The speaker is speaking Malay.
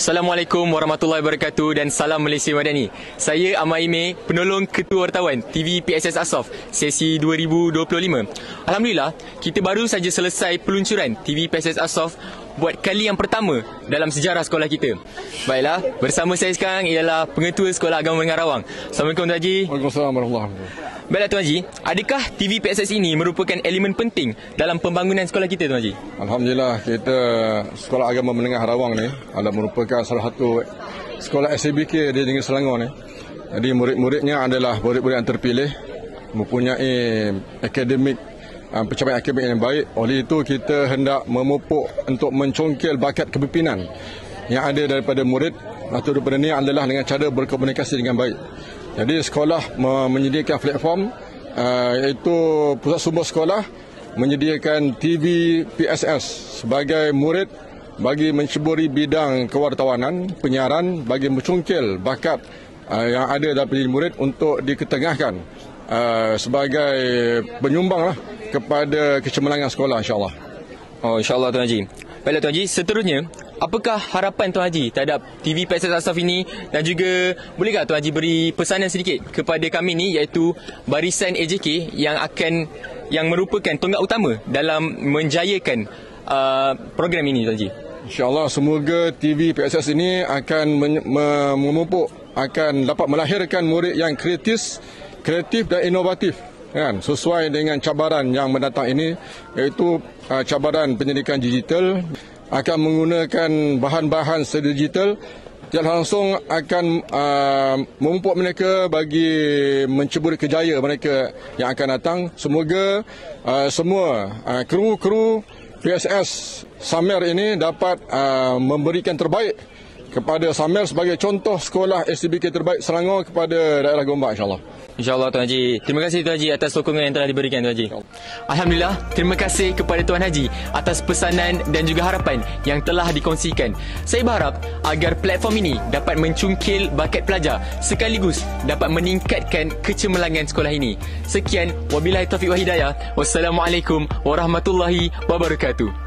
Assalamualaikum warahmatullahi wabarakatuh dan salam Malaysia Madani. Saya Ahmad Ime, penolong Ketua Wartawan TV PSS Asaf sesi 2025. Alhamdulillah, kita baru saja selesai peluncuran TV PSS Asaf buat kali yang pertama dalam sejarah sekolah kita. Baiklah, bersama saya sekarang ialah Pengetua Sekolah Agama Menengah Rawang. Assalamualaikum Tuan Haji. Waalaikumsalam warahmatullahi wabarakatuh. Baiklah Tuan Haji, adakah TV PSS ini merupakan elemen penting dalam pembangunan sekolah kita Tuan Haji? Alhamdulillah, kita Sekolah Agama Menengah Rawang ni adalah merupakan salah satu sekolah SABK di Negeri Selangor ni. Jadi murid-muridnya adalah murid-murid yang terpilih, mempunyai pencapaian akademik yang baik. Oleh itu kita hendak memupuk untuk mencongkel bakat kepimpinan yang ada daripada murid. Atau daripada ni adalah dengan cara berkomunikasi dengan baik. Jadi sekolah menyediakan platform iaitu pusat sumber sekolah menyediakan TV PSS sebagai murid bagi menceburi bidang kewartawanan, penyiaran, bagi mencongkel bakat yang ada daripada murid untuk diketengahkan sebagai penyumbang kepada kecemerlangan sekolah, insyaAllah. Oh, insyaAllah Tuan Haji. Baiklah Tuan Haji, seterusnya, apakah harapan Tuan Haji terhadap TV PSS Asaf ini, dan juga boleh tak Tuan Haji beri pesanan sedikit kepada kami ni, iaitu barisan AJK yang merupakan tonggak utama dalam menjayakan program ini Tuan Haji? InsyaAllah semoga TV PSS ini akan memupuk, akan dapat melahirkan murid yang kreatif dan inovatif, kan, sesuai dengan cabaran yang mendatang ini, iaitu cabaran pendidikan digital, akan menggunakan bahan-bahan digital, tidak langsung akan memupuk mereka bagi menceburi kejayaan mereka yang akan datang. Semoga semua kru PSS Samer ini dapat memberikan terbaik kepada Samer sebagai contoh sekolah SABK terbaik Selangor kepada daerah Gombak, insyaAllah. InsyaAllah Tuan Haji. Terima kasih Tuan Haji atas sokongan yang telah diberikan Tuan Haji. Alhamdulillah, terima kasih kepada Tuan Haji atas pesanan dan juga harapan yang telah dikongsikan. Saya berharap agar platform ini dapat mencungkil bakat pelajar sekaligus dapat meningkatkan kecemerlangan sekolah ini. Sekian, wabillahi taufiq wa hidayah. Wassalamualaikum warahmatullahi wabarakatuh.